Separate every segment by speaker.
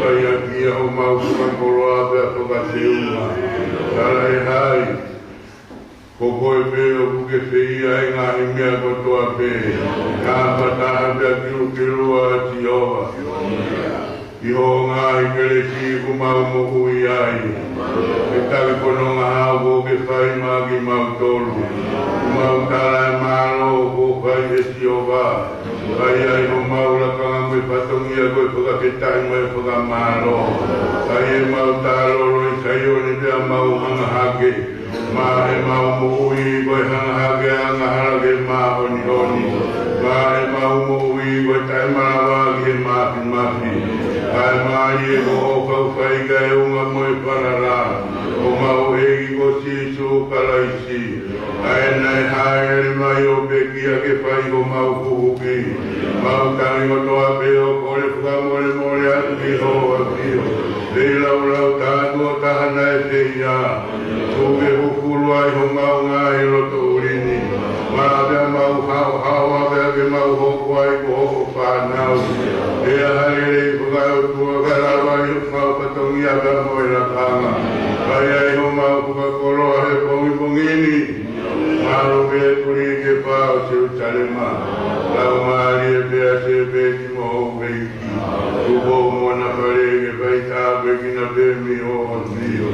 Speaker 1: Kaya kia o mausukan koroa pia whakaseunga. Tara e hai. Koko e peo kuke whia e ngahi mea kotoa pe. Ka pataha pia kirukirua ati owa. Iho ngahi kere si kumau moku i ai. E tawe kono ngaha wo ke whai magi mau tolu. Kumau tala e maro ko whai e si owa. Kai ai ho maula kanga me patongia koe whakaketai mai whakamaro. Kai e mau tāloro i kai oni pia mau hanga hake. Ma e mau moui koe hanga hake anga harake ma honi honi. Ma e mau moui koe tai marawagi e mafi mafi. Kai mai e ko okau whai kai unga moe parara. O mau egi ko sisu kalaisi. Ai nai haere mai o pekia ke whai ko mau kuhuki. Mau tangi o toa peo kore whuka more more atu ki hoa pio. Rei lau lau tātua tahana e te ia. Tuke hukuru ai ho mau ngā i roto urini. Mārapea mau hau hau apea ke mau hoko ai ko hoko whanau. Ea harere i whuka o tua karawa i mau patongi aka moe la kanga. Kai ai ho mau whuka koroa he pongi pongini. Maro me kuri ke pao se utalema. Lau maari e pea se peti mo ho peiki. Tuko mona parege pai tāpe kina pemi o onzio.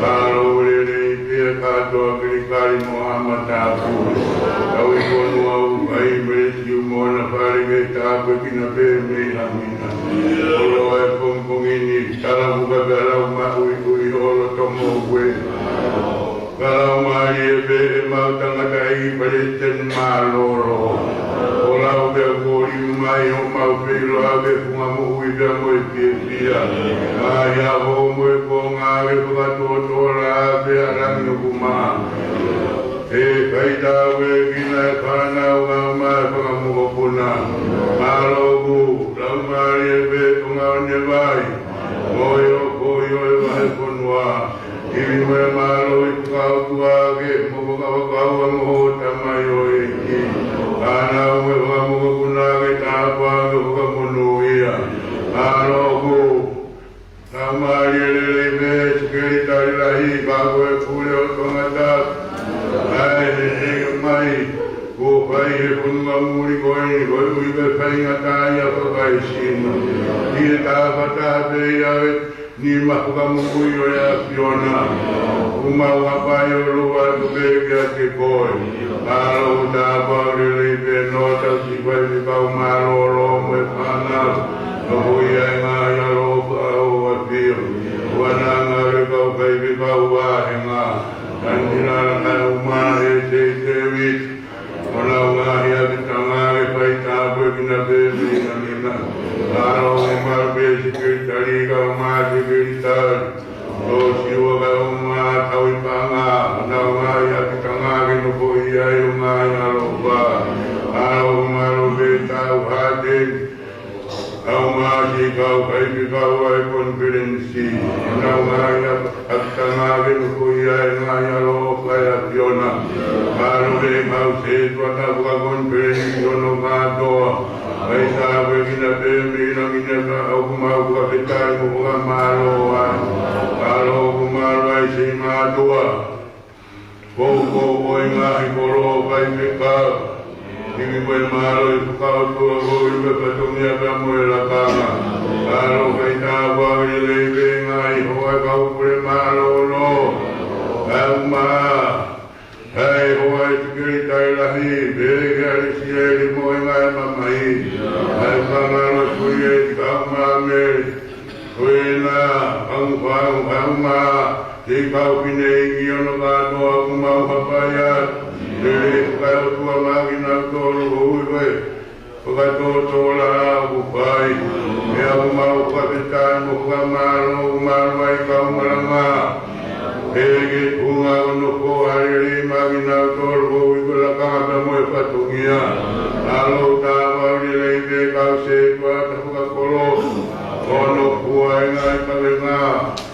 Speaker 1: Karo urere i pea katoa kirikari Mohama tāpu. Tau i konu au pai meresi u mona parege tāpe kina pemi hamina. Olo e pongpongini tala muka garau maui kui holo tomo ue. Kalau mari ebe mau tangata i palisten maloro. Olau be gori mai o mau pelo ave funga mo uida mo e pia. Maya ho mo e ponga ave funga totora ave arang no kuma. E kaita we kina kana wa ma funga mo puna. Malo bu lau mari ebe funga ne vai. Moyo koyo e vai ponwa. Iwi moe malo i kukau tuage, moko kawakau a moho tamai o eki. Ana ue whamoko kunage tāpanga whakamono ia. Aro ko, tamari elele me, sukeri tari rahi, kako e kure o tongata. Ai he hega mai, ko whai he punga muri koini, koi uipe whainga tāia whakai sino. Ie tāpata pei awe, ni mahuka mukui o ya Fiona. Umau hapai o lua tupeke a te koi. Aro utapa o relepe nota si kwai mi pau maro o romo e whanau. Noho ia e ngā ia ropa au a pio. Wananga re kau kai mi pau wahe ngā. Kantina na umahe te wit. Ona ungahi a vitanga e pai tāpu e kina pepe ina mina. Aro umar besi kiritari ka umar kiritari. O siwa ka umar tawi panga. Na umar ya kitanga kinupo iya i umar ya roba. Aro umar beta uhatin. Umar si kau kaipi kau ai konfidensi. Na umar ya kitanga kinupo iya i umar ya roba ya Fiona. Aro be mau se tuata buka konfidensi ono katoa. Ai sabe kina pemi na kina ka au kumau ka petai mo ka maro ai. Aro kumaro ai si matua. Koko oi ngahi koro kai peka. Kimi koe maro i pukao tua hoi me patumia ka moe la kanga. Aro kai tāpua i leipe ngai hoa kau kure maro no. Au maa. Hei hoa i tukiri tai lahi, bere kari siya i moe ngai mamai. Hei whangaro kui e ti kau mame. Kui na, hau maa. Te kau pine i ki ono katoa kumau hapaya. Bere kukau tua maki na toro hui koe. Whakatoa tola au kupai. Mea kumau kapitan mo kukamaro kumaro mai kau maranga. Ege unga ono ko hariri magina toro ko wikola kanga mo e patungia. Alo tawa urileke kau se tua tapuka kolo. Ono kua inga i kawenga.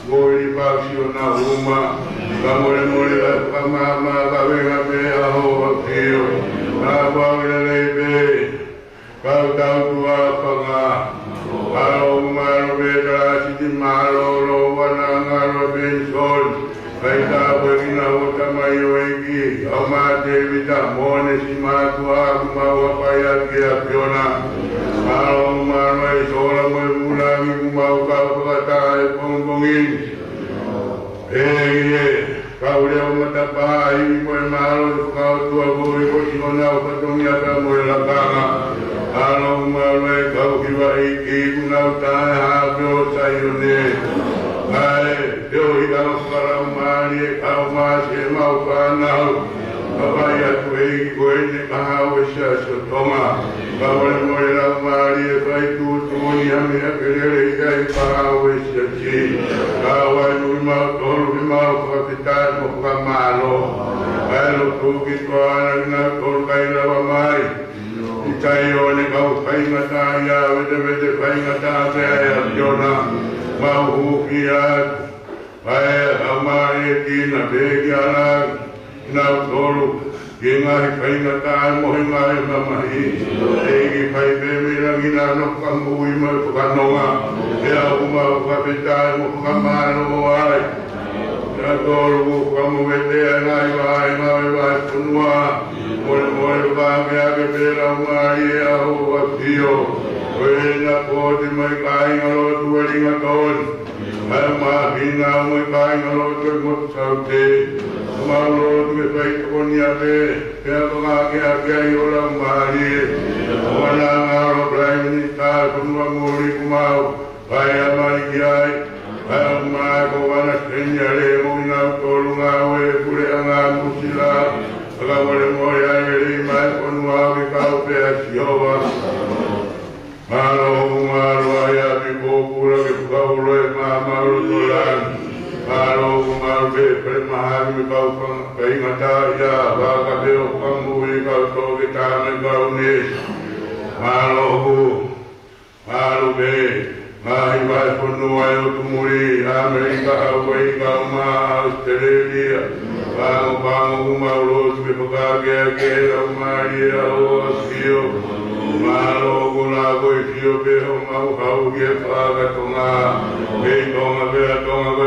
Speaker 1: Goi paksio na huma. Kamore more la kamama kawenga pe aho akio. Tawa urileke. Kau tau tua panga. Alo maro beda siti maro lo wana ngaro benson. Baita begina utama yoegi. Ama devita mone si matua kumawa payat kia piona. Alo maro isola mo mulagi kumawa kau kata pongpongin. Kau dia matapai mo maro kau tua boi ko sinona patungnya kamu lakanga. Alo maro kau kiwa iki kunau taha bio sayune. Ai deu ikau para mari kau masih mau kanau. Babaya tu iki ko ini kahau sia sotoma. Kau mo la mari kai tu dunia mi akere kai kahau sia ci. Kau ai mau tol mau kapital mo kamalo. Alo tu ki ko ana tol kai la mai. Ikayo ni kau kai ngata ya wede kai ngata ya jona. Mau kiat. Ai amai tina begiana na tolu. Gengai kai ngata mo hingai mamahi. Egi kai bemi lagi na no kamui mo kanonga. Ya uma kapital mo kamalo ai. Ya tolu kamu wede ngai vai punua. Mole vai age bela mai au apio. Wena poti mai kai ngalo tueli ngaton. Ama hina mai kai ngalo tueli saute. Malo tu kai konia be. Pea age age yola mai. Wana ngalo brai ni ta punua mori kumau. Kai mai kiai. Ama ko wana senyale mo na tolu ngawe kure anga musila. Agawale mo ya ri mai punua ke kau pe siowa. Malo ya bibo pura ke kau le mama rulan. Malo be permahar mi kau kai ngata ya ba ka be kamu ri kau to ke tane kau ni. Malo be mai vai punua yo tumuri Amerika Hawaii kau ma Australia. Bangu mau be pagage ke Maria Osio. Malo guna koi fio beho mau hau ge paga tonga. Be tonga be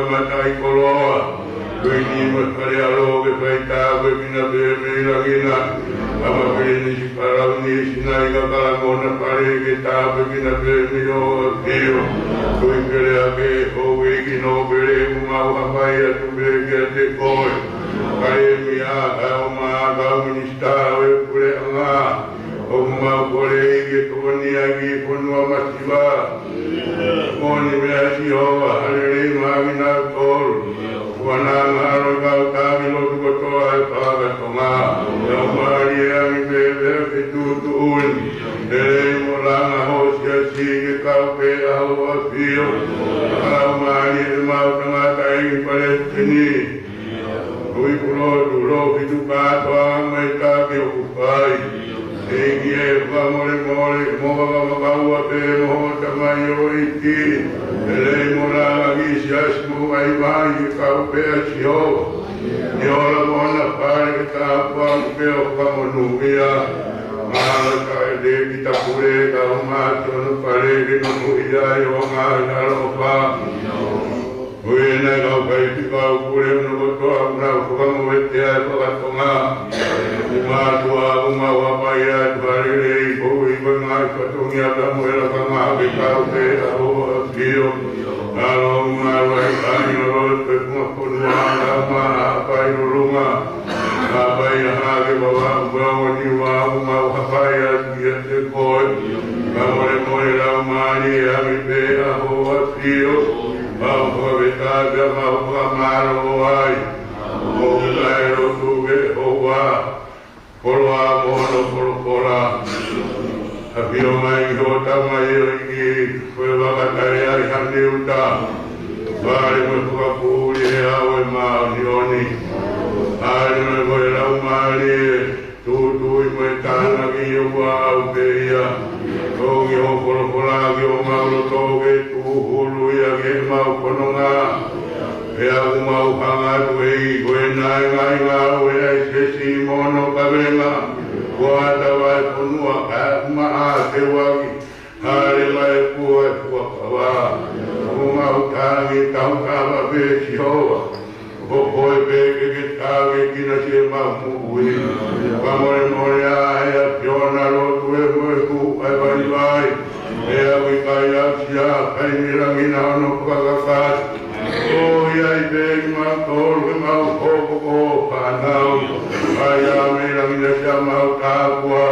Speaker 1: matai koloa. Koi ni matkare alo ge paita be mina be lagina. Ama be ni sikarau ni sinai ka kalamona pare ge ta be mina be mio tio. Koi kere age ho ge kino bere mau hapai atu be ge te koi. Kare mia kau minista we kure anga. Oma kore ge toni agi punua masiba. Moni beasi hoa halere magina tol. Wana ngaro kau kamilo tukoto ai paga tonga. Yamari ami bebe ketutuun. Dere molanga hosia sige kau pe au apio. Kau mari mau tanga kai Palestini. Kui kulo dulo kituka toa mai ka ke okupai. Egi mole mo pe mo tamayo iti ele mola agisias mo ai vai ka pe asio yola mona pare ka pa pe o ka monumia mala ka de kita pure ka ma ton pare ke no ida yo nga na lo pa Wena ka pai ka pure no to amna ko mo vete ko ka tonga ma tua uma wa paya dare ko i banga ko to nya da mo la ka ma ke ka pe o pio alo ma wa ka ni ro pe mo ko na ma pa i runga ma pa i ha ke ba ni wa uma wa paya dia te ko ma mo la ma ni a mi pe o pio ma ko ve ka ga ma ro ai o lai ro tu ve o wa Koloa mono koloa Apio mai hota mai iki Koe wakatai ai handi uta Wari me kukapuri he awe maa nioni Ari me koe lau maari Tutui me tana ki yowa au peia Togi ho kolokola ki o maulo toge Tuhulu ia ke mau kononga Pea kumau hanga tuei koe nai ngai ngā ue ai sesi mono kawenga Kua tawai punua kuma a te waki Hare mai kua kāngi tau kāwa pē si hoa. Ho koe pē ke tāge kina se mamu ui. Kamore more a hea piona rotu e moe ku ai vai vai. Ea ui kai au si a kai mirangina ono kakakat. O iai pē ki mau tolu e mau koko ko pānau. Ai a mirangina si a mau kāpua.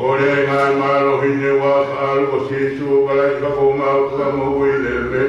Speaker 1: Ore ngai malo hine wa alu ko sisu kalai ka ko mau ka mo ui le me.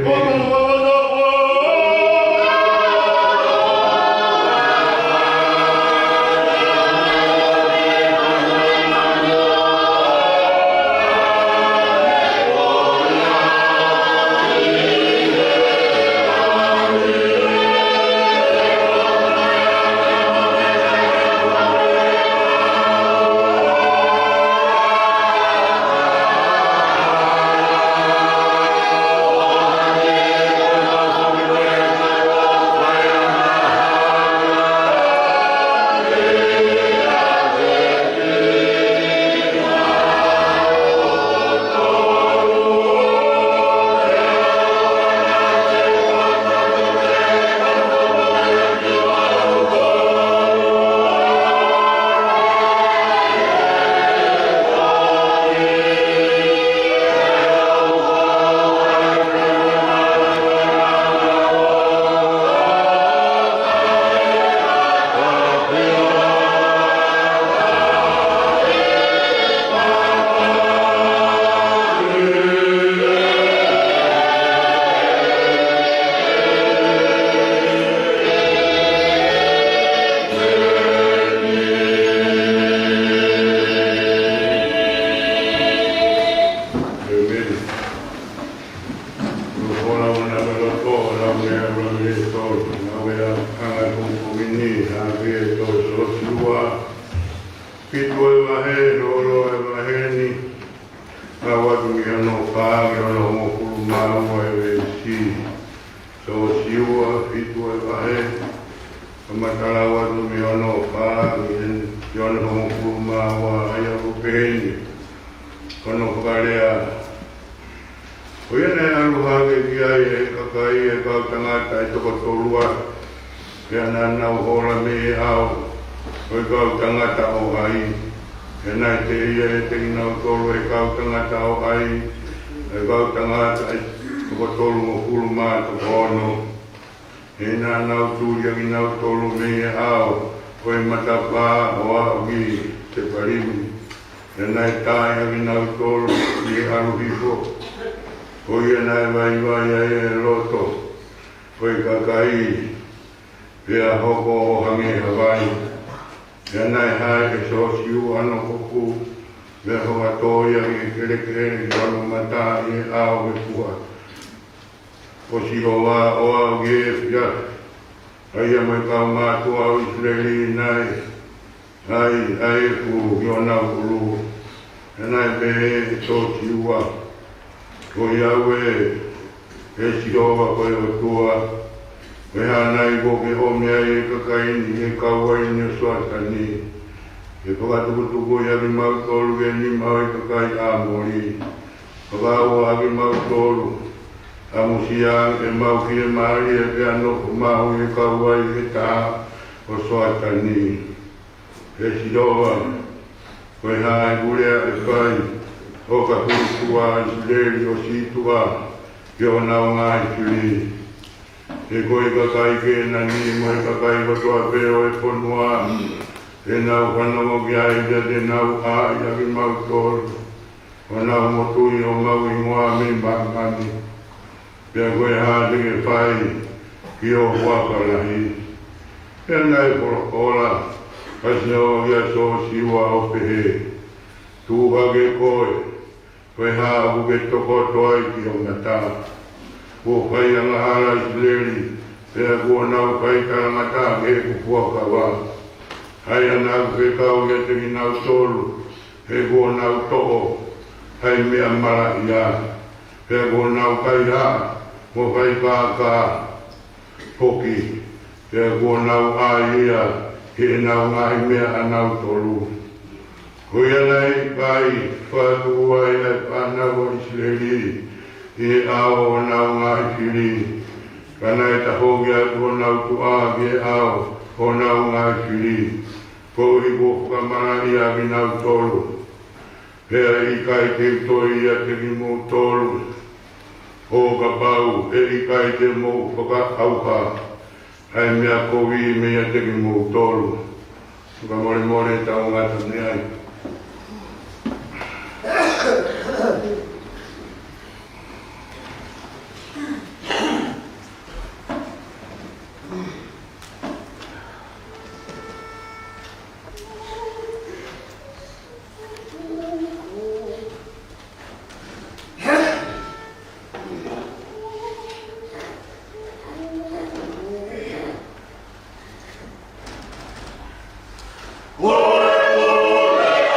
Speaker 1: e ao nau ngā hiri. Kana e tahoki atu o nau tu āki e ao o nau ngā hiri. Ko i ko whakamana i a ki nau tolu. Pea i kai te toi a te ki mō tolu. O ka pau e i kai te mō whaka auka. Ai mea kowi mea te ki mō tolu. Ka more more tau ngata ni ai.
Speaker 2: Glory, glory.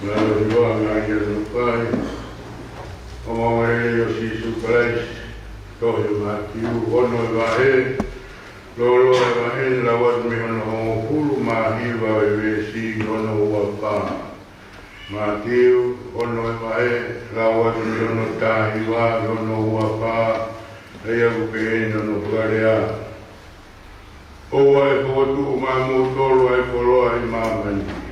Speaker 1: Juanga Yesu Pai, o Mamarei o Sisu Christ, Tohi Matiu, Ono Vahe, Lolo Vahe, Lawat Mihono Homo Pulu Mahiwa Vesi, Ono Wapa, Matiu, Ono Vahe, Lawat Mihono Tahiwa, Ono Wapa, Eia Buke, Ono Pugarea, Oa Fotu, Mamu Tolo, Poloa, Mamani.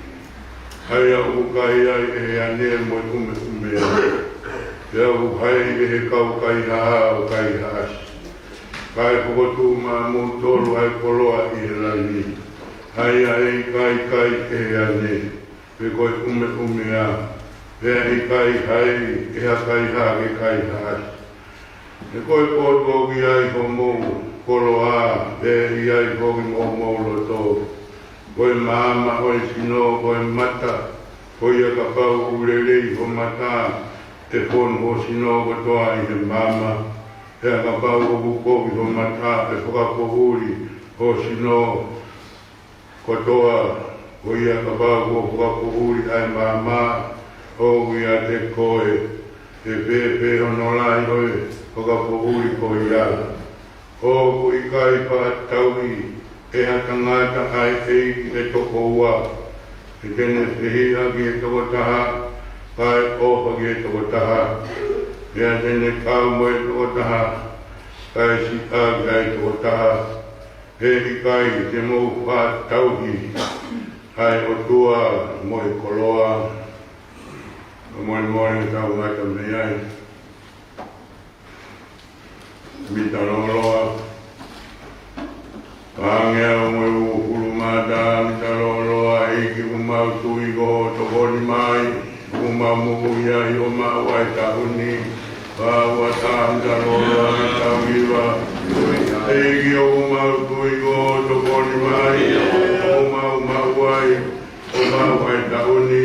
Speaker 1: Haya ukai ai e ane mo kume kume ya ukai e kau kai ha ukai has kai pokotu ma mo tolu ai poloa I lani haya e kai e ane pe koi kume kume ya e kai hai e kai ha e kai has e koi poto ki ai homo poloa e ai homo mo lo to Koe mama, koe sino, koe mata, koe ka pau urelei ho mata, te pon ho sino ko toa I he mama, he ka pau o bukovi ho mata, e whakako uri ho sino ko toa, koe ka pau o whakako uri ai mama, ho ia te koe, e pepe honolai koe, whakako uri koe ia, ho koe kai pa taui, e hatangata ai e toko ua. E tene whihia ki e toko taha, kai opa ki e toko taha. E a tene kau mo e toko taha, kai si a ki ai toko taha. He I kai te mou wha tauhi, ai o tua mo e koloa. Mo e tau ngata me ai. Mita loloa. Pangea mo e ukulumata, mita loloa, iki umau tuigo, tokoni mai, umau muhuia, ioma wai tahuni, wawa ta, mita loloa, mita wiwa, iki umau tuigo, tokoni mai, umau wai, umau wai tahuni,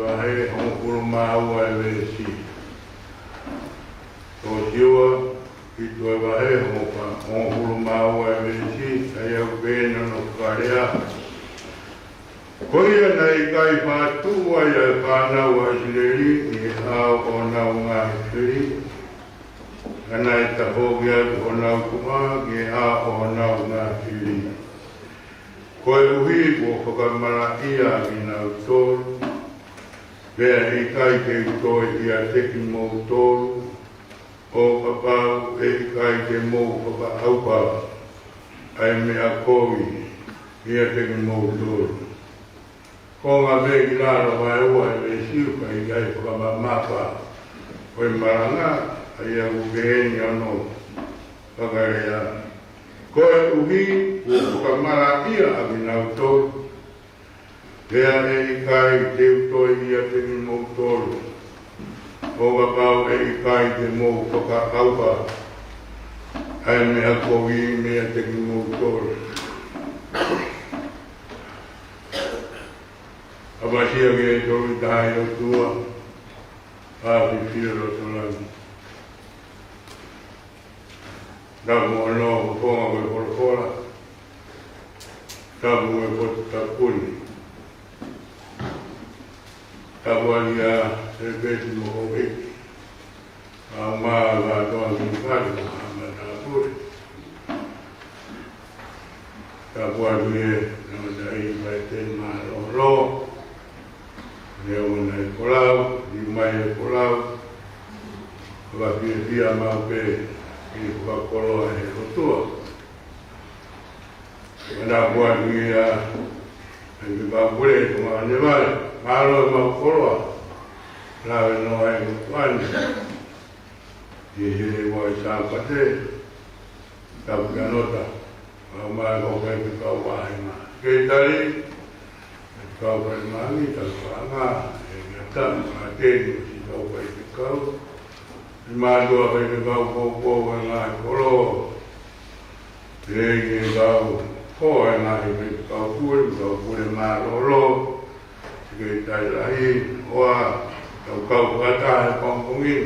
Speaker 1: vahe hongkuru maua e vesi. Tō siua ki tue vahe hongkuru maua e vesi, ai au pēna no karea. Koia nei kai whātua ia whānau a Sileri, i hao o nau ngā hiri. Ana e tahoki atu o nau kuma, ki hao o nau ngā hiri. Koe uhi ko whakamara ia ki nau tōru, pēr i kai ke utoi i a teki mō tōru, o papau e i kai ke mō whakaaupa, ai mea kowi i a teki mō tōru. Ko ngā me ki rāra mai ua e me siu kai kai whakamamapa, koe maranga, ai a ukeheni ano whakarea. Koe uhi ko whakamara ia a ki nau tōru, pēr e i kai te utoi i a teki mō tōru, o papau e i kai te mō whakaaupa, ai mea kowi mea teki mō tōru. Abasia ke tolu tahi o tua, hafi whiro tolani. Tapu anō o whonga koe porofora, tapu e potu tapuni. Tapu alia se peti mo o eki, a maa la toa ki pari mo hama tapuri. Tapu alia no dai vai ten maa lo. Leo nei kolau, di mai e kolau, wa pia mau pe i whakakoloa he rotua. Mana bua ni a i whakakure tu ngā nevare, mālo e mau koloa, lawe no e kuani. I here wa i sāpate, tapu kanota, au mai kokai ki kau wahima. Kei tari, kau pai mangi, kau whanga, e ngata, ngā tēni o si kau pai te kau. I mātua pai te kau kōkō e ngā koro. Te eki e kau kō e ngā i pai te kau kure māroro. Te kei tai lahi, oa, kau kata e pongpongi.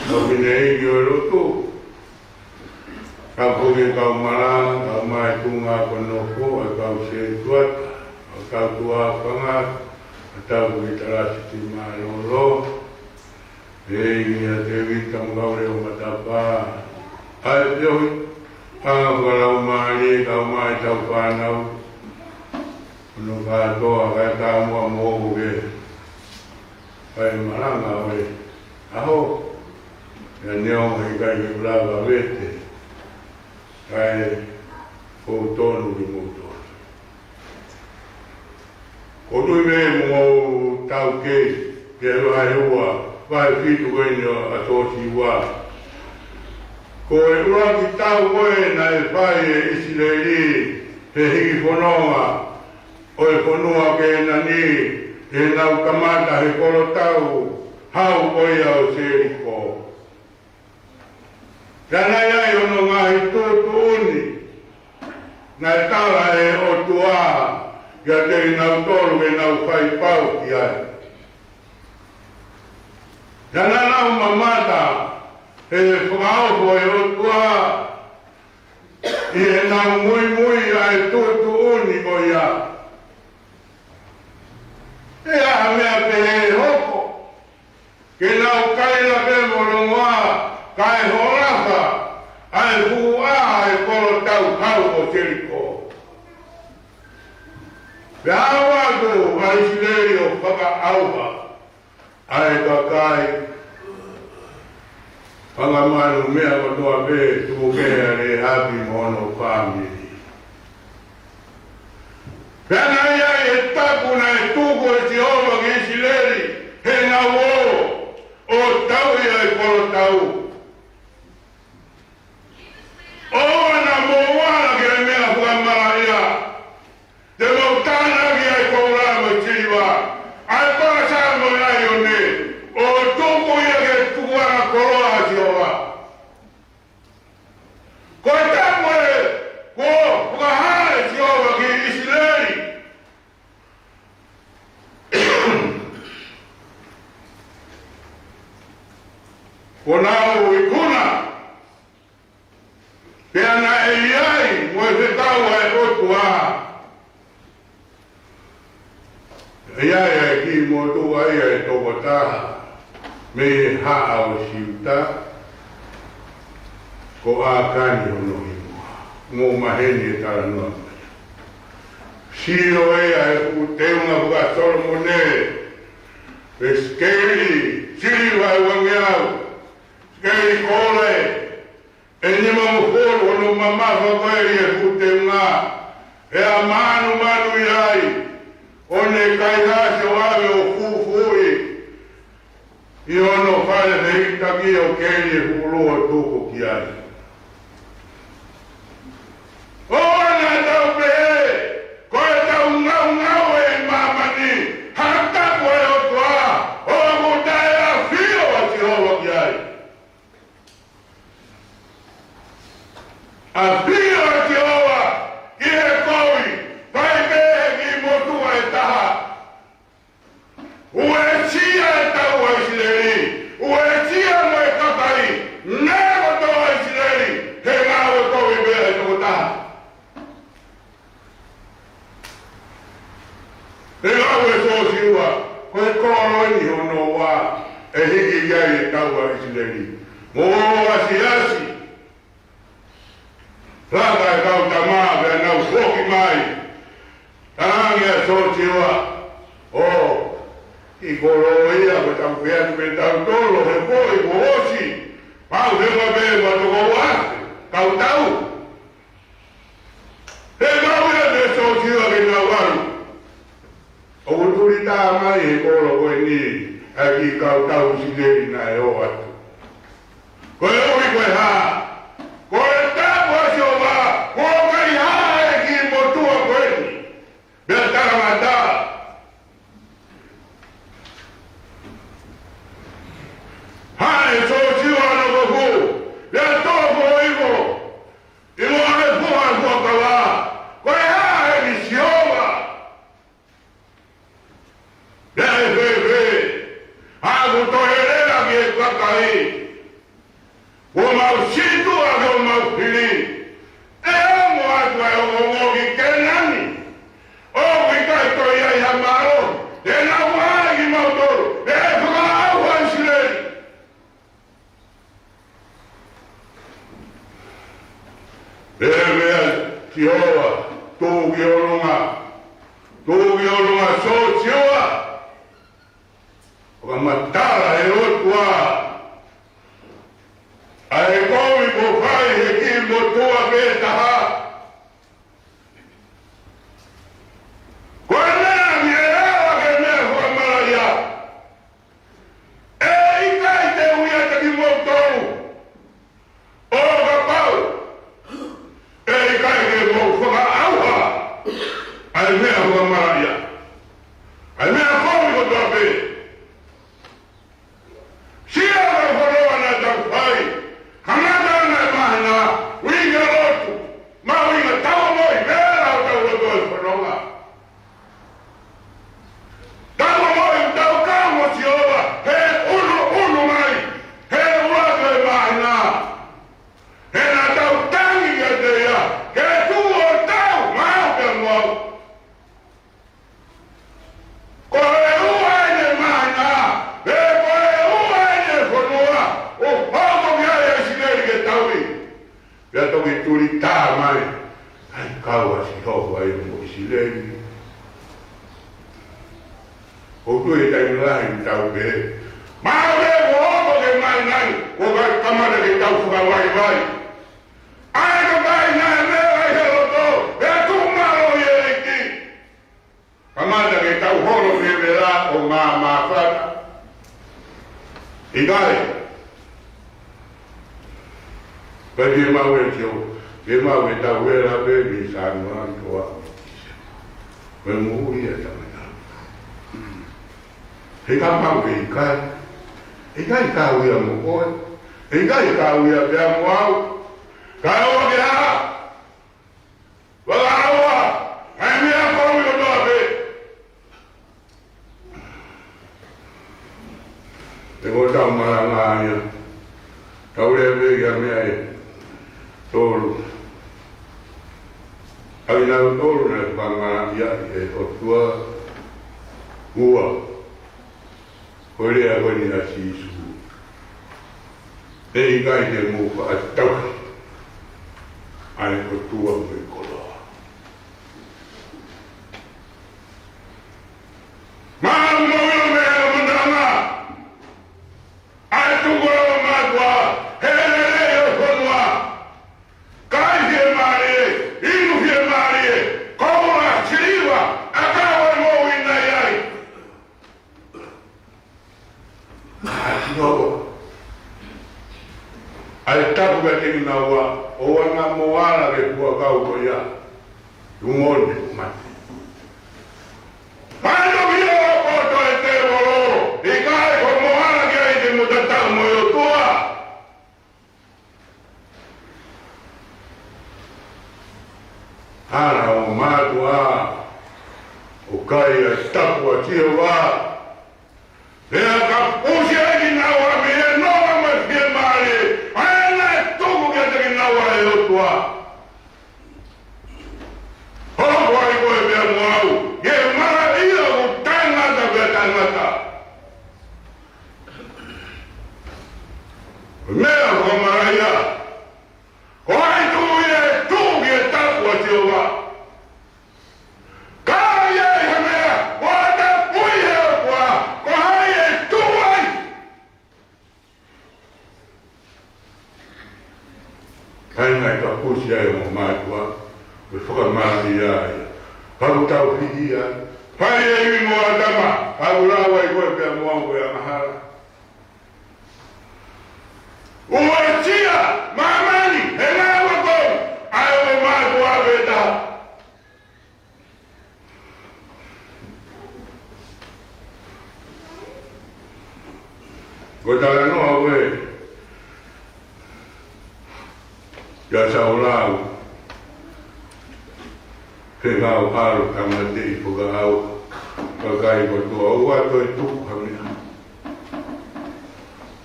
Speaker 1: Kau kine eki o rotu. Kau puke kau marang, kau mai tunga konoko, e kau se tuata. Kau tua whanga, atau i tarasi ti māroro. Ei a te wita mgaure o matapa. Ai piohi, hanga whakarau maari, kau mai tau whanau. Uno kātoa, kai tā mua mōhu ke. Kai maranga we. Aho, ia neo hei kai ke brava vete. Kai kōtonu ki mūtonu. O tui me mō tau kei, ke roa e ua, whae whitu koeni a tōsi ua. Ko e ura ki tau koe na e whae e Isileri, he hiki whanonga, o e whanua ke nani, e nau kamata he koro tau, hau koe au seriko. Tana iai ono ngahi tūtu uni, na e tala e o tua, ia te nau tolu e nau whai pau ki ai. Tana nau mamata, e whakaoko e otua, i e nau mui ai tūtu uni ko ia. E aha mea pe e hoko, ke nau kaila pe morongoa, kai horaka, ai hua e koro tau hau o teriko. Pea awatu a Isileri o whakaauha, ai kakai, whakamaru mea kotoa pe tūkea re hapi mono whamiri. Pea nai ai e tapu na e tūko e Jehova ki Isileri, he ngā o tau i ai koro tau. O ana mō wana ke mea whakamara ia, te mau tāna ki ai kōrā mai tiriwa, ai pārasa mai ai o ne, o tōko ia ke tukuara koroa a Jehova. Ko e tapu e, ko whakahare Jehova ki Isileri. Konao ikuna. Peana eiai moefetaua e otua. Eiai e ki motua ia e tokota. Me haa o siuta. Ko a kani ono himoa. Ngō maheni e tara noa. Sio ea e kuteunga buka Solomone. E skeri. Siri vai wangeau. Skeri kole. E nima muforo ono mamafa kweri e kuteunga. E a manu iai. One kaihase wawe o fufui. I ono fale te hitaki o keri e kuloa tuko kiai. Ona tau pehe. Koe tau ngau e mamani. Hata koe o toa. O kutai a fio a Jehova kiai. A fio a Jehova. Ki he koui. Pai pehe ki motua e taha. Ue sia e tau a Isileri. Ue sia mo e kakai. Nego tau a Isileri. He ngau e koui pehe e toko taha. E ngau e sosiua. Koe koro ni hono wa. E hiki iai e tau a Isileri. Mo asi. Raka e kau tamaa vea nau foki mai. Tangi e sosiua. I koro ia ko tau peatu pe tau tolo he koi ko osi. Pau he ma pe ma toko wate. Kau tau. He mau ia me sosiua ke nga waru. O kuturi tā mai he koro koe ni. Aki kau tau Isileri na e o atu. Koe oi koe haa. Koe tapu asi o ma. Koe kai haa e ki motua koe ni. Bea taramata. Hai sosiua no kofu. Bea toko iwo. Imo ane fuha fuakawa. Koe haa e ni siova. Bea e fefe. Haku toherera ki e kakai. O mau situ ake o mau pili. E omo atu e o ngoki kenani. O wikai toi ai hamaro. E na wagi mau toro. E whaka au a Isileri. E mea Jehova. Tōki olunga. Tōki olunga sosiua. O matara e otua. Ai koui ko whai he ki motua me taha. Koe mea mi e awa ke mea hua maraia. E ikai te uia te ki motoru. O ka pau. E ikai ke mo whaka auha. Ai mea hua maraia. Ai mea koui ko toa pe. Sia ka whanoa na tau whai. Kanata na mahina, winga lotu, ma winga tawa moi, vera o tau loto e whanonga. Tawa moi, tau kāmo Jehova, he unu mai, he uato e mahina. He na tau tangi ka te ia, ke tu o tau, mau te mau. Koe ua ene mahina, he koe ua ene whanua, o pāko kia e Isileri ke taui. Pea toki turi tā mai. Ai kau asi hofu ai mo Isileri. O tu e tai lai tau pe. Mau e ko hoko ke mai nai. Ko kai kamana ke tau fuka wai wai. Ai ka kai nai mea ai he roto. Pea tu maro i e iki. Kamana ke tau horo ke vera o ngā mawhata. Ikai. But he mau e teo, he mau e tau e la bebi sa nuan toa. Me muri e tamana. He ka mau e ikai. Ikai ka uia mo koe. Ikai ka uia pia mo au. Ka ua ke haa. Waka aua. Hai mea koe o toa pe. E ko tau maranga ia. Kaule vega mea tolu. Avina tolu na pangana ya o tua ua. Kole a koni na sisu. E ikai te muka a tau. Ai o tua me koloa. Malu mawilo mea mandama. Ai tukolo matwa. Helele yo konwa. Kai fie marie. Inu fie marie. Koura chiliwa. Akawa mo wina yai. No. Ai tapu ka tingi na ua. O wana moana ke kua kau ko ia. Umone kumate. Pano vio koto e te wolo. Ikai ko moana ke ai te mutatau mo yo tua. Hana o matua. O kai a tapu a tio wa. Lea ka pusi ai ki nawa me e noa ma fie maare. Aena e toku kia te ki nawa e o tua. Hoko ai koe mea muau. Ye mara ia ku tangata pia tangata. Mea ko mara ia. Ko ai tu ia e tuku kia tapu a tio wa. Kai ai ha mea. Wata pui he o kua. Ko hai e tu ai. Kai ngai ka pusi ai o matua. Ko whakamari ai. Paru tau hiki ai. Pai e iwi mua tama. Paru rawa i koe pia mua koe a mahara. Ua tia. Mamani. He ngā wako. Ai o matua veta. Ko tala noa we. Ia sao lau. He ngau haru kamate i puka au. Kakai ko tua ua toi tuku hamina.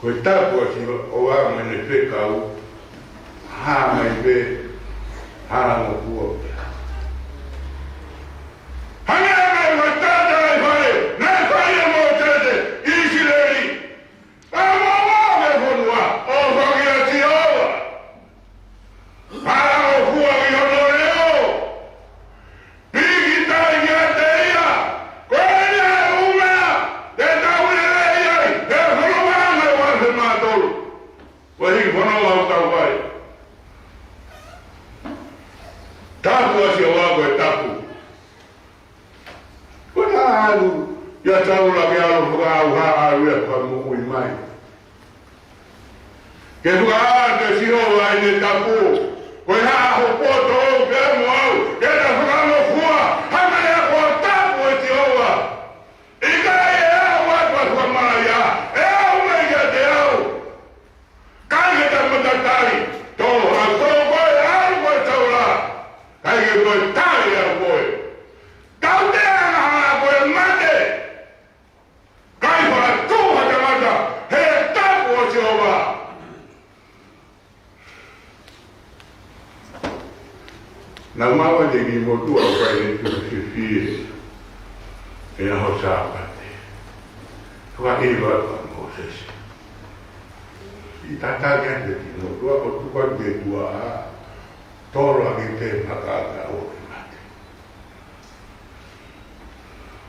Speaker 1: Ko i tapu asi o a mene whekau. Hā mai pe. Hā mo kua. Hanea mai wa tata ai whare. Nai whare mo tete. Isi leri. Amo me fonua. O whaki a ti oa. Hā o kua ki hono reo. Piki tai ki a te ia. Koe nia e umea. Te tau e rei ai. Te whono wana e wase mātolu. Wahi whono au tau vai. Tapu asi o wako e tapu. Kona alu. Ia tau la ke alu whaka au haa alu e wha mukui mai. Ke whaka aa te siho ai ne tapu. Koe haa ho poto au ke amu au. Ke ta whaka mo fua. Hama ea kua tapu e ti oa. Ika e au watu a whamara ia. E au mei ke te au. Kai ke ta matatari. Tō ha tō koe alu koe tau la. Kai ke koe tari a koe. Kau te ana hana koe mate. Kai wha tū hata mata. He tapu o te oa. Na mawa te ki motua o kai ne tu si fie. E na ho sāpate. Tua iwa pa Moses. I tata kia te ki motua o tukwa te tua a. Toro a ki te makaka o ki mate.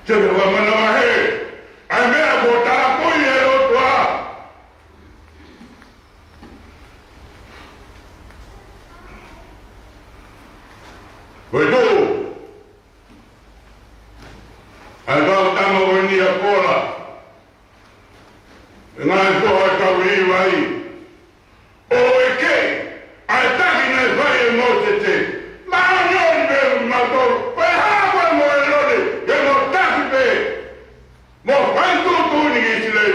Speaker 1: Te me wa manawa he. Ai mea ko tala pui e o tua. Koe tō. Ai tau tama o ni a kora. E ngā e soha e tau i wai. O e ke. Ai taki nei whai e mō te te. Maa nyoni me mātou. Koe hākua mo e lore. E mō taki pe. Mō whai tūtūni ki si lei.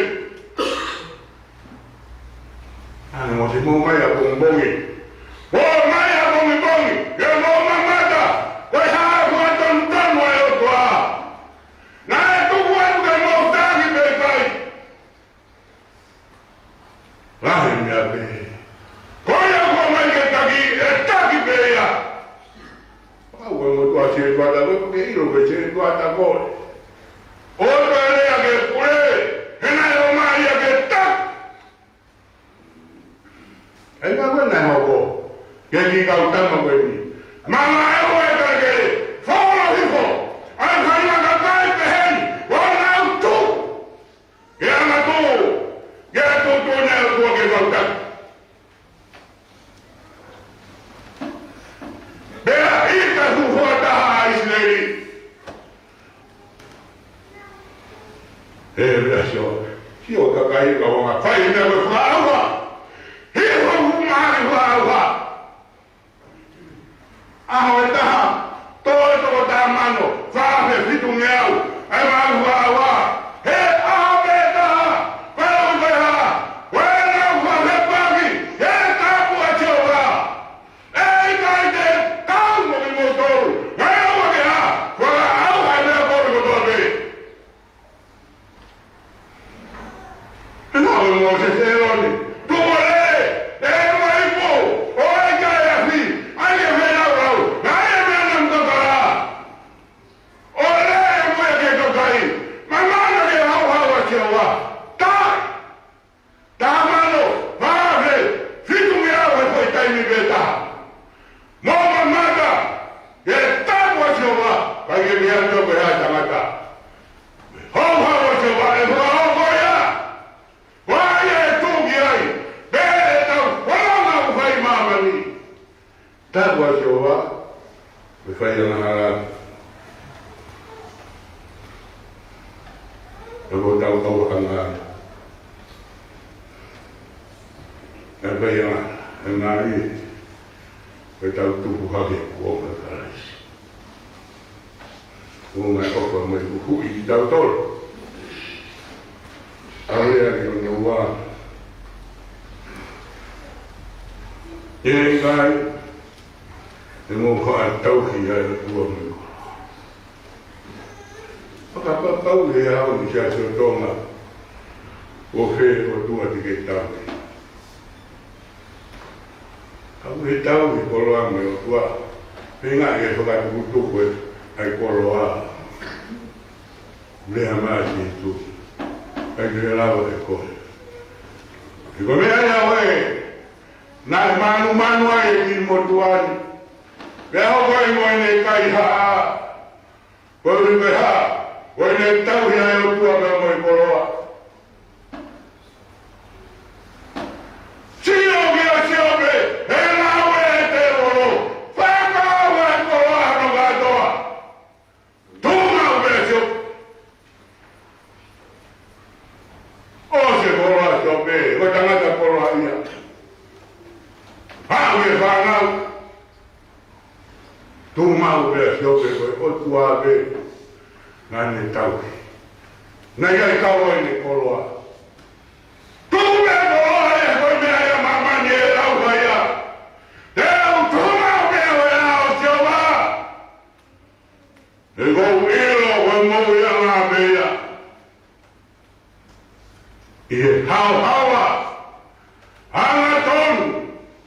Speaker 1: Ane mō se mō mai a bongbongi. Mō mai a bongi bongi. E mō mamata. Koe hākua tonu tonu e o tua. Nā e tuku atu ke mō taki pe kai. Rahi mea pe. tua takore. Oto elea ke kure, hena yo maia ke tak. Enga wena hoko, ke ki kautama weni. Mama ewa e kakere, whaola hifo, ai haina ka kai peheni, wana utu. Ke ana tu, ke tu nea tua ke kautama. Bea ita hufo taha isleri. Bea sio, sio kakai ka wanga, whai mea we whaawa. Hiho humari whaawa. Aho e taha, toe toko taha mano, whaawe fitu ngeau, ai mahu whaawa. He aho me taha, whao weha, wena whahe paki, he tapu a tioga. Ei kai te kau mo ki motoru, wea wake ha, waka au hai mea kori kotoa pe. Ena o mo se se roni, tuore, e maipo, o e kai a fi, ai e mea rau, ai e mea nam kakara. O le e moe ke kakai, mamana ke hau hau a tioga, tai. Tamano, whahe, fitu mea we hoi taimi beta. Moma mata, e tapu a tioga, kai ke mea toko hea tamata. Hau hau a tioga, e hua hau koia. Wai e tūki ai, be e tau whananga u whai mamani. Tapu a tioga, me whai ana harata. E ko tau tau hangari. E whai ana, e ngari, e tau tupu hake kuonga karaisi. Unga e oka mai uhui i tau toro. Aulea ki o noua. E ngai, e mō wha tauhi ai e tua mai koro. Whakapapau he hau ni sia sio tonga. O whe o tua ti ke tau. Hau he tau i koro ame o tua. Penga e whakatukutuku e ai koro a. Leha maa si tu. Ai kere lawa e koe. Iko mea ia oe. Nai manu ai e ki motuani. Pea hoko i moe ne kai haa. Koe ripe haa. Koe ne tau hia e o tua mea moe koroa. Sio pe. He lawe e te oro. Whaka awe e koroa hano katoa. Tūma upe sio. O se koroa sio pe. Koe tangata koroa ia. Hau e whanau. Tūma upe sio pe. Koe o tua pe. Nane tau. Nai ai kaua i ne koroa. Tūme koroa e koe mea ia mamani e lau haia. Te au tūma upe o e ao tiowa. E kou ilo koe mou ia ngā mea. I e hau hawa. Hanga tonu.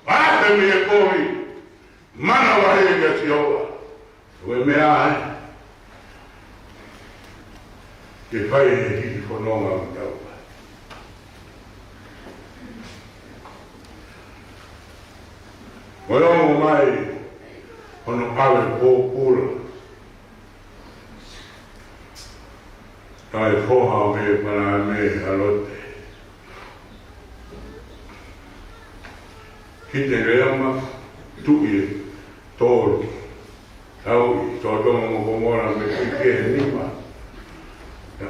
Speaker 1: Ate mi e kohi. Mana wahi ke tiowa. Koe mea ai. Ke whai e hiki whanonga o tau. Koe ongo mai, hono awe pōpura. Tai whoha o me para me alote. Ki te reama, tuki e tōru. Tau i tōtonga mo komora me kike e nima.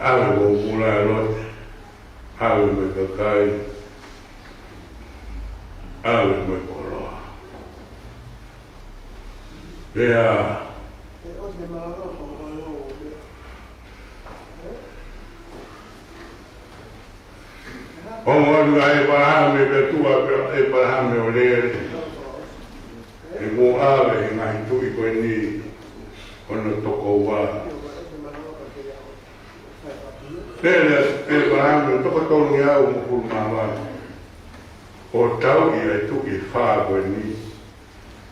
Speaker 1: Awe pōpura alote. Awe me kakai. Awe me koroa. Pea. O moru a e parahame pe tua e parahame o lere. E mō awe e ngahi tui koe ni ono toko wā. Pere e parahame toko tonu au mo kuru mawa. O tau i e tuki whā koe ni.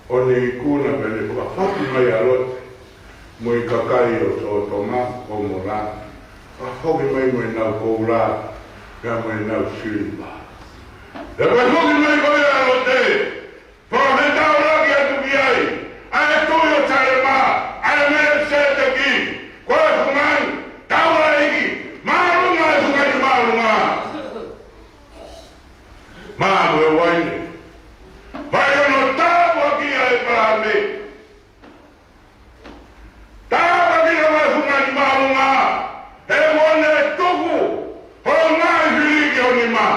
Speaker 1: O ne i kuna pere whakawhaki mai alote. Mui kakai o tō tonga o mora. A hoki mai mui nau koura, ka mui nau siripa. E kai hoki mai koe alo te, whakahetau raki atu ki ai, ae tui o tare mā, ae mea se te ki, koe whungai, taura iki, mārunga e whungai mārunga. Māmu e waine, vai ono tāpua ki ai parame, tāpua ki ai whungai mārunga, e wane e tuku, ho ngai whiriki o ni mā.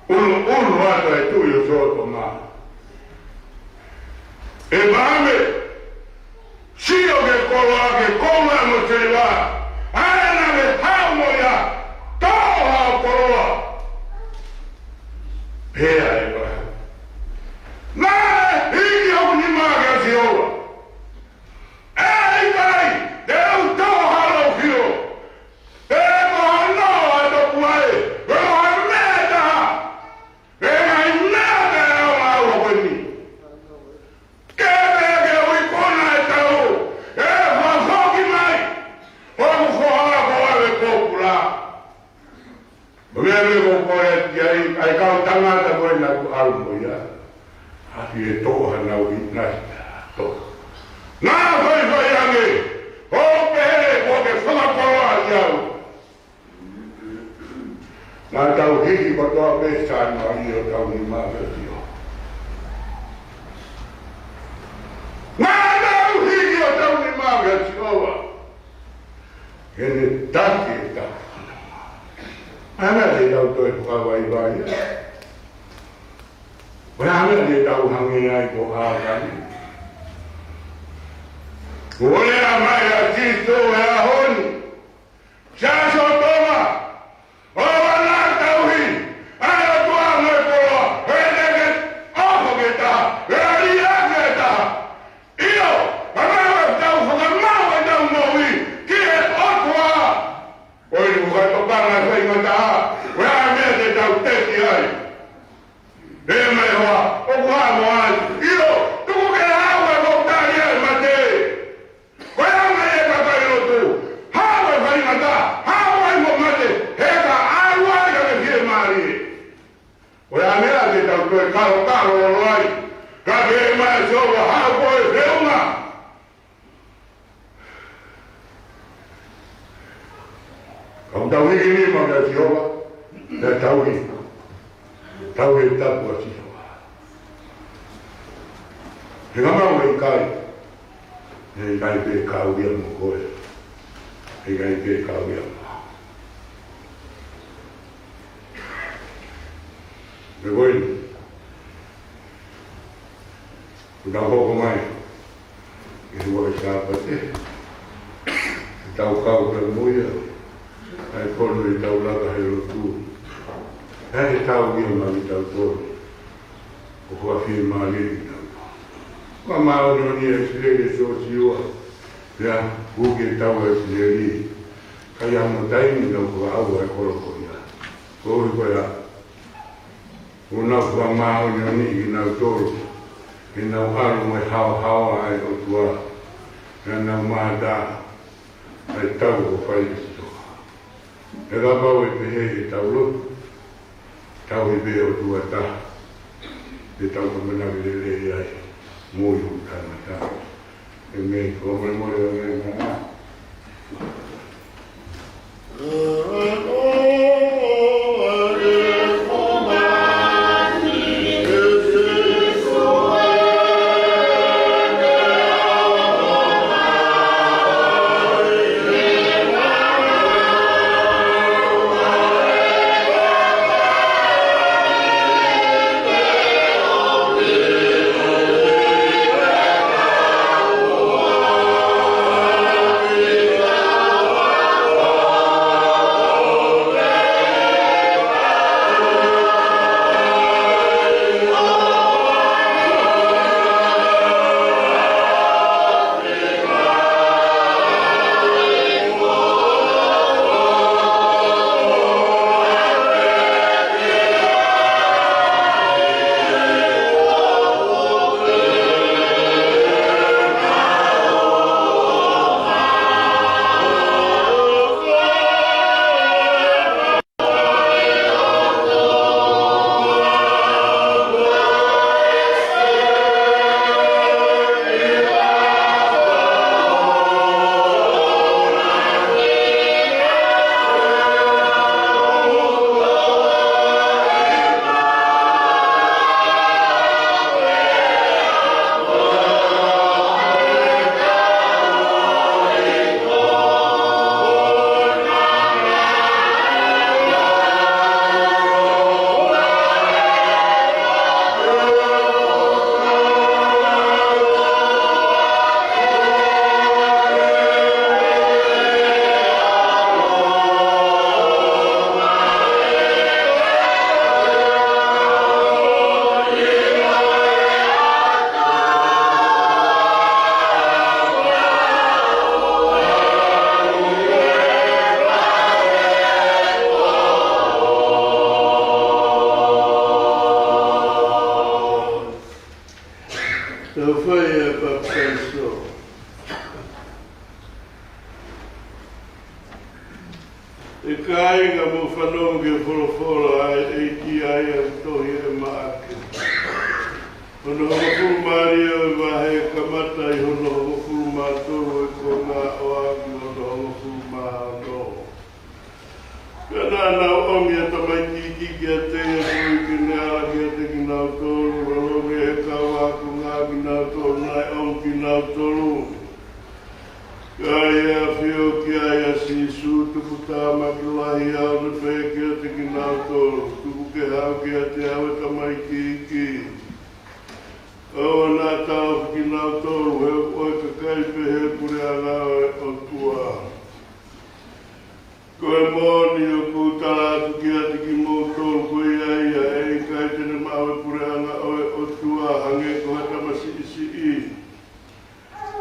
Speaker 1: Unu ata e tui o soto mā. E māme, sio ke kolo ake kouma mo te wā, aena me hao mo ia, tō hao koroa. Pea e wā. Nā e hiki au ni mā kia si oa. E i kai, te au tō halo hiro. E ko hano a tō puae, e ko hanea taha. E ngai nea te au au hokoni. Ke ke ui kona e tau, e whafoki mai, hoku whohara ko awe kōpura. Mea me ko koe ai kau tangata koe nā ku arumo ia. Haki e tōha nau i nasta tōha. Nā whai ange, o pehere ko ke whakaporoa ki au. Nā tau hiki ko toa pēsāi mai o tau ni māweti o. Nā tau hiki o tau ni māweti oa. Hene taki e tau. Ana te tau toi whakawai vai. Wai ana te tau hangi ai ko hākani. Ole a mai a tito e a honi. Shaso toma. O wana tauhi. Ana tua me koa. E neke oho ke ta. E ria ke ta. Io. Ana tau whakamau e tau mohi. Ki e otua. Oi ni whakatopanga whai ngata. Wea mea te tau teki ai. E mai hoa. O kua mo ai. Io. Tuku ke hawa ko tari ai mate. Wea mea e kakai rotu. Hawa whai ngata. Hawa i mo mate. Heka arua i ka ke fie maari. Wea mea te tau koe karo o ai. Ka ke e mai soga hau koe whiunga. Kau tau hiki ni ma kia sihoa. Te tau hi. Tau he tapu a sihoa. He ngamau e kai. He kai pe kau ia mo koe. He kai pe kau ia mo. Me koe ni. Kuna hoko mai. E hua e sāpate. Tau kau ka muia. Ai kono i tau laka he rotu. Hei tau ia mai tau kono. O kua fie maari i tau. Kua mao no ni e sirere so siua. Rea, uke tau e sirere. Kai amo taimi no kua au e koroko ia. Koi koia. Una kua mao no ni i nau toro. I nau haru mai hao ai o tua. Rea nau mahata. Ai tau o whaisi. E rapau e pehe e tau lotu, tau e pehe o tua ta, e tau kamanaki le le ai, mōi o tāmata. E mei, o more o mei ngā.
Speaker 2: E kāinga mo whanau ke whorofora ai e ki ai a tohi e maake. Hono hokuru maria o wahe kamata I hono hokuru mātoro e ko ngā oaki hono hokuru māno. Kana nau omi a tamai ki a te e kuri ki neara ki a te ki nau toru, rologe e kawaku ngā ki nau toru, nai om ki nau toru. Kai a whio ki ai a sisu, tuku tā makilahi au ne pē ki a te ki nau toru, tuku ke hau ki a te au e tamai ki. Aua nā tāu ki nau toru, he oi ka kai pe he kure ana o tua. Koe mōni o kūtara atu ki ati ki mō tōru koe ai a e kai tene mawe kure ana o tua hange ko hata masi isi.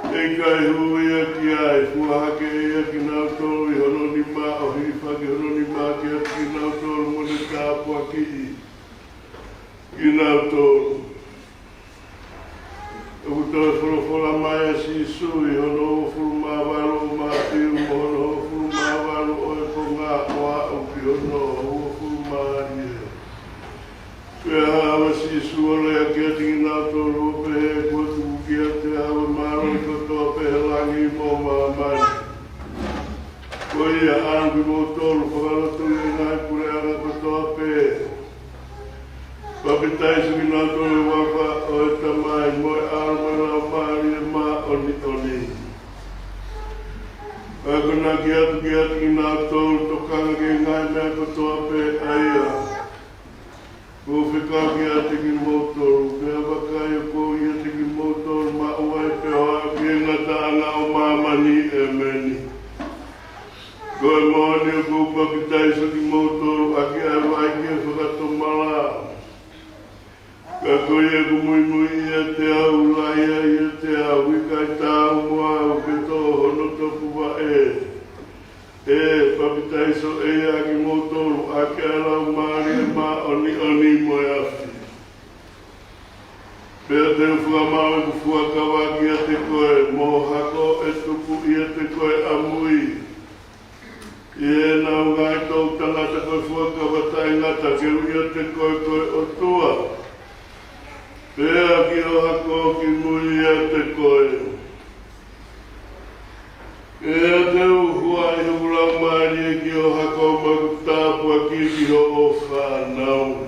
Speaker 2: E kai hui a ki ai, fua hake e a ki nau tōru I hono ni mā o hifa ki hono ni mā ki ati ki nau tōru mo ne tāpua ki I nau tōru. E utoi whorofora mai a si sui hono o furu mā waro o mā tiu mo hono o furu mā waro o e ko ngā oa o ki hono o furu mā rie. Kua hawa si suole a ki ati ki nau tōru o pehe kua tuku ki a te hawa maro I kotoa pehe langi mō mā mai. Kua ia angi mō tōru whakaratu I ngai kure anga kotoa pehe. Papitai su ki nau tōru waka o e tamai mo e arma lau maari e mā oni. Akona ki atu ki nau tōru tokanga ki ngai mea kotoa pehe aia. Ko whikau ki ati ki mōtoru, pēa wakai o ko I ati ki mōtoru ma uai pēhoa ki e ngata anga o māmani e meni. Ko e mōni o ko papitai su ki mōtoru aki ai wai ki e whakato mala. Ka koe e ku mui I a te au laia I a te au wikai tāu mua o ke tō hono topu wa e. E papitai so e a ki mōtoru a ke alau maari e mā oni mo e afi. Pea te whakamau e ku fuakawa ki a te koe mō hako e tuku I a te koe amui. I e nau ngai tau tangata koe fuakawa tai ngata ke I a te koe o tua. Pea ki o hako ki mui a te koe. E a te uhua I hurau maari e ki o hako maku tāpua ki ho o whanau.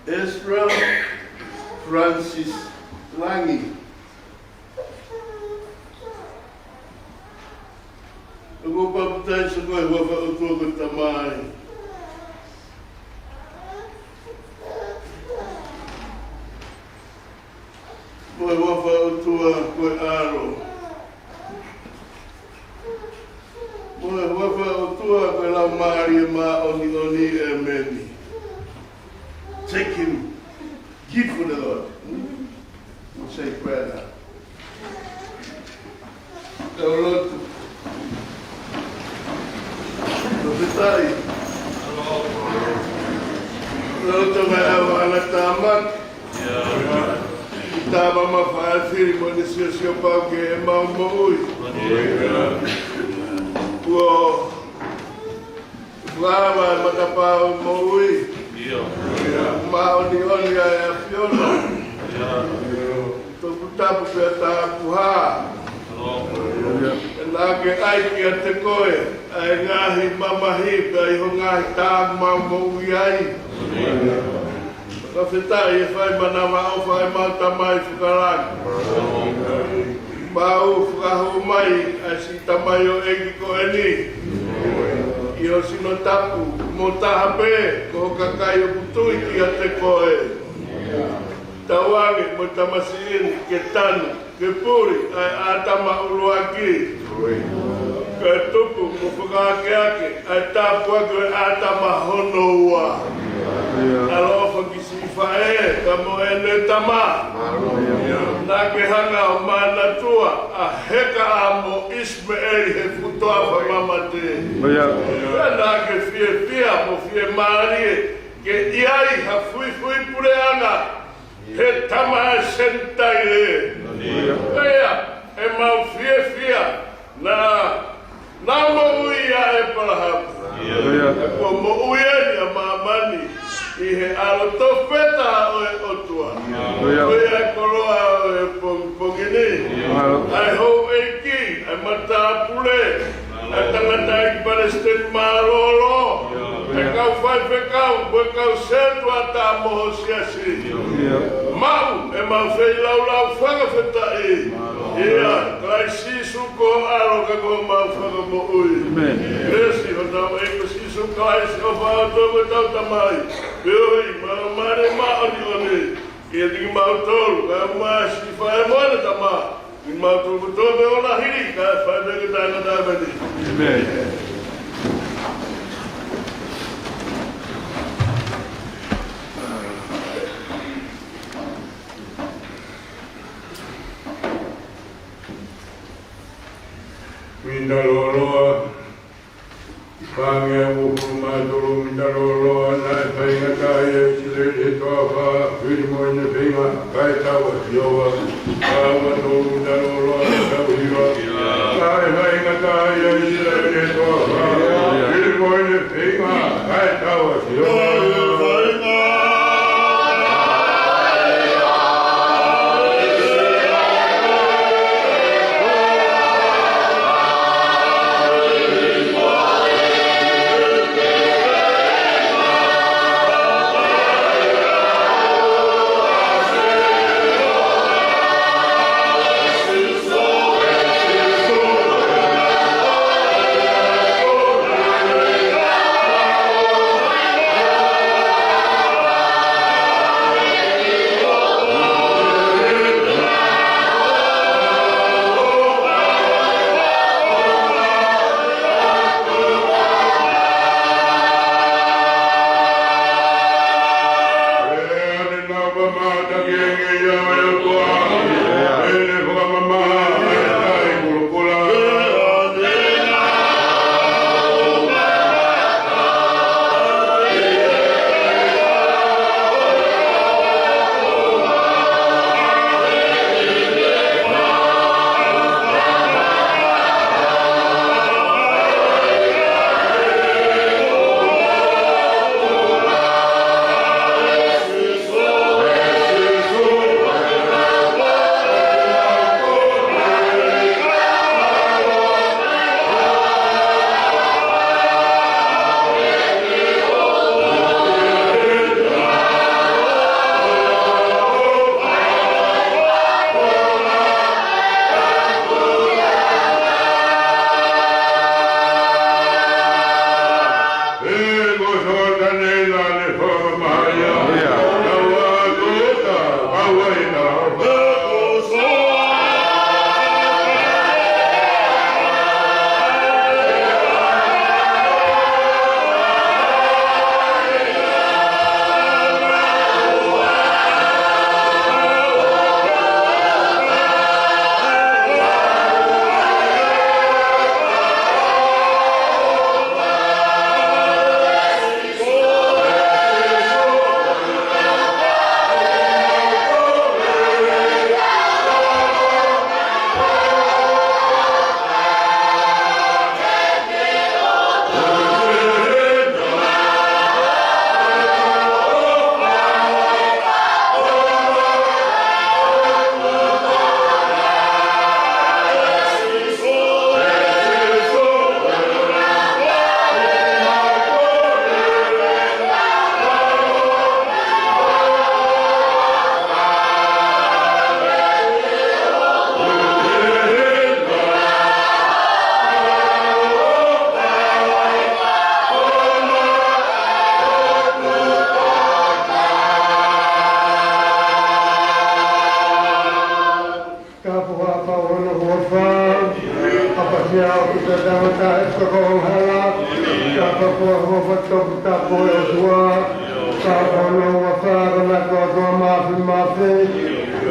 Speaker 2: Ezra Francis Langi. Ako paputai sa koe wafa o tō ko tamai. Koe wafa o tua koe aro. Koe wafa o tua koe lau maari e mā oni e meni. Take him, give for the Lord. We'll say prayer now. The Lord, Professor, Lord, to my anak tamat. Kita mama fahir manusia siapa ke mau mui. Wow, lama mata pau mui. Mau ni oli a fiona. Toku tapu pia tapu ha. Nā ke ai ki a te koe, ai ngahi mamahi, kai ho ngahi tāku mau moui ai. Ka whetai e whai manawa au whai mau tamai whukaraki. Mau whakahu mai, ai si tamai o eki koe ni. I o sino tapu, mo taha pē, ko kakai o kutui ki a te koe. Tawange, mo tamasiini, ke tanu, ke puri, ai ātama urua ki. Ka tupu, mo whakaake ake, ai tāpua koe ātama hono ua. Alofa ki si whae, ka mo e ne tama. Nā ke hanga o mana tua, a heka a mo Ismaeli he futoa wha mama te. Nā ke fia mo fia marie, ke iai ha fui pure ana, he tama e sentai le. Ea, e mau fia, nā mo ui a e palahapa. E ko mo ui eni a mamani, I he alo tō wheta o e otua. Koe e koroa o e pongini. Ai hou e ki, ai mata pule. Ai tangata I Palestine marolo. E kau whai whekau, koe kau setu a tā moho siasi. Mau, e mau whei lau whakawheta I. Ia, kai sisu ko alo ka ko mau whakamo ui. Resi, ho tau e ko sisu kai si o whakatoko tau tamai. Poi, mare maoni, que diga mal tolo, é uma chifa é moda tamar. E mal tolo todo é uma rica, faz bem que tá na dama. Amém.
Speaker 1: Mindalolo, pange ukuma dulu mindalolo, nai painga kaya sile etofa, firmo ine pinga kaita wasyowa, kawa dulu mindalolo, kawiwa, nai painga kaya sile etofa, firmo ine pinga kaita wasyowa.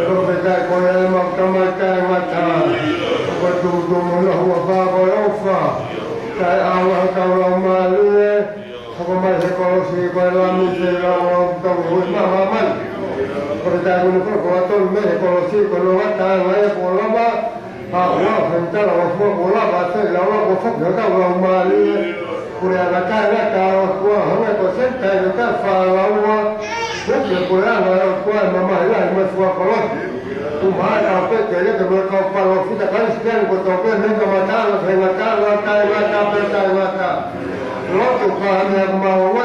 Speaker 3: berbagai koyal makamai mata berdudung Allah wafah wafah kai Allah kalau malu apa masih kalau si kalau misalnya tahu mahaman perjalanan perkuatan mereka kalau si kalau mata saya kalau apa awak hendak awak kalau apa saya awak wafah juga kalau malu Kuliah nakal kalau kuah hanya kosen kayu kan falau bukan kuliah kalau kuah mama lah masuk kalau Tuhan apa kerja kalau kau falau kita kan sekian kau tahu kan mereka macam mata lo tu kan yang mau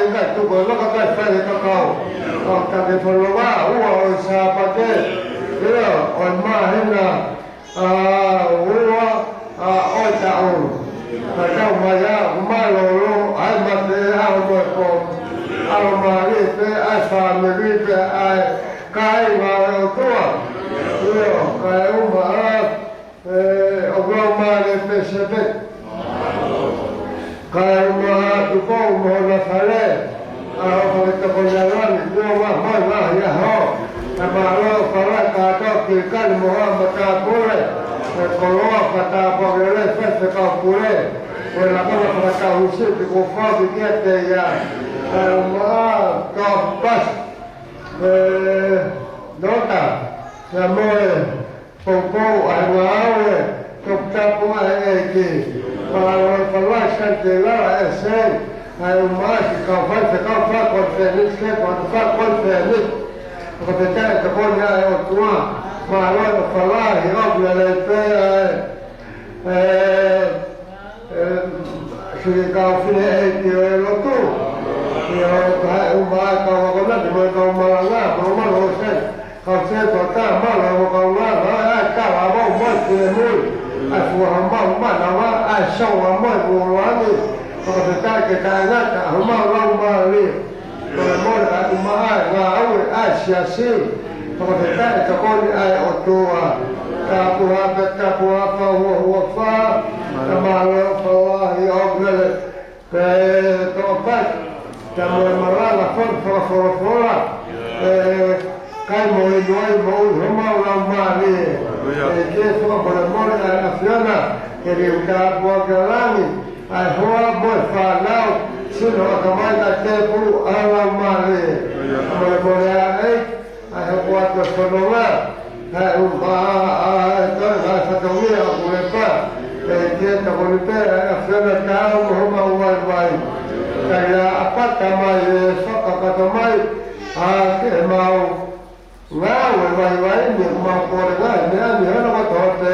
Speaker 3: enggak tu kalau kau tak saya kau tapi kalau wah siapa deh dia orang mana ôi chào trong mà ra mà lô ai mà thế ao mà đi thế ai phàm mà đi thế ai cái mà tua cái ông mà đi thế sẽ biết cái mà tụi con mà là phải đấy ông ta còn nhà lớn tụi mà ya ho mà lo phải cả cho kỳ căn mà ta bôi kalau kata bagaimana saya kau boleh, kalau kata kau usir di kota begitu ya, kau pas nota, semua pokok awal, kau pun lagi, kalau sejarah esen, masih kau konferensi, kau percaya kepada orang tua. Mà nói là phải là hiểu không là sự cầu phi lệ thì nó tu thì hai ông bà cầu có đất thì cầu mà là cầu mà rồi sen cầu sen có ta mà là cầu là ai cả là bao mất thì nuôi ai phù hợp mà nào ai sâu mà mới phù hợp đi còn người ta cái này cả mà lâu mà đi rồi mỗi cái mà ai là ai xia xi Kalau kita cakap ai otua, kapuha fahuwa kamalah falah yaqbal ke topat kamu marala fora kai moi mau lamari que só por amor a fiona que riuka bogalani ai hoa boy falau sino kamai da tepu alamari amor ai Hai buat berpenolong, hai hai satunya aku lepas, dia tak boleh lepas, saya tahu Muhammad Wai, saya apa kamai, sok kamai, kita mau Wai ni mau korban, ni orang tu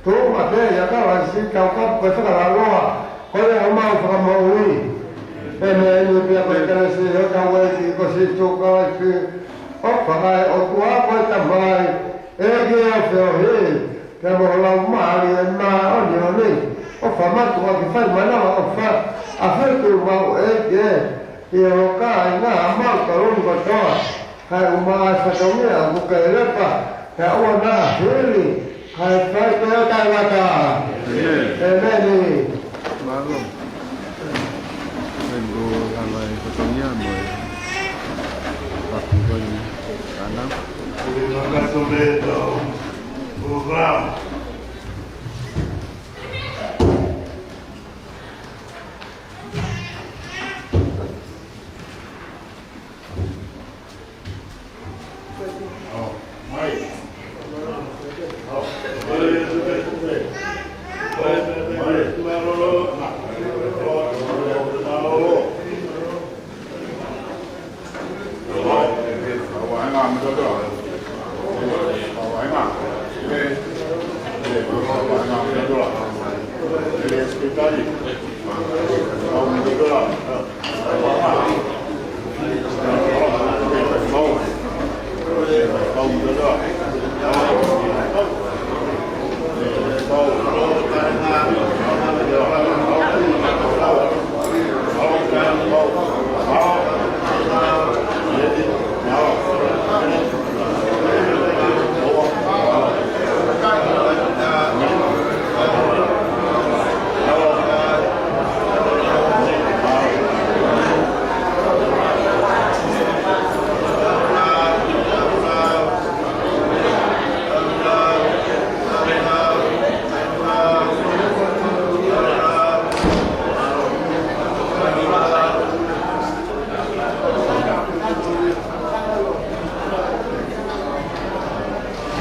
Speaker 3: tu ada ya kalau si kau besar lalu, kalau mau mau ini, ini dia berkata si kau ini kau si cakap si phải ở quá với tầm vai kia phèo hi cái bộ lòng mà liền mà ở nhiều đi ở phải mất của cái phần mà nó ở phải từ vào kia nhiều cái ngã mất cả luôn còn đó hay mà sao giống như là một cái lớp à cái ông nó thế đi hay phải kéo tay ra cả thế này đi
Speaker 4: mà luôn mình go làm lại có trong nhà mới
Speaker 2: Terima kasih program.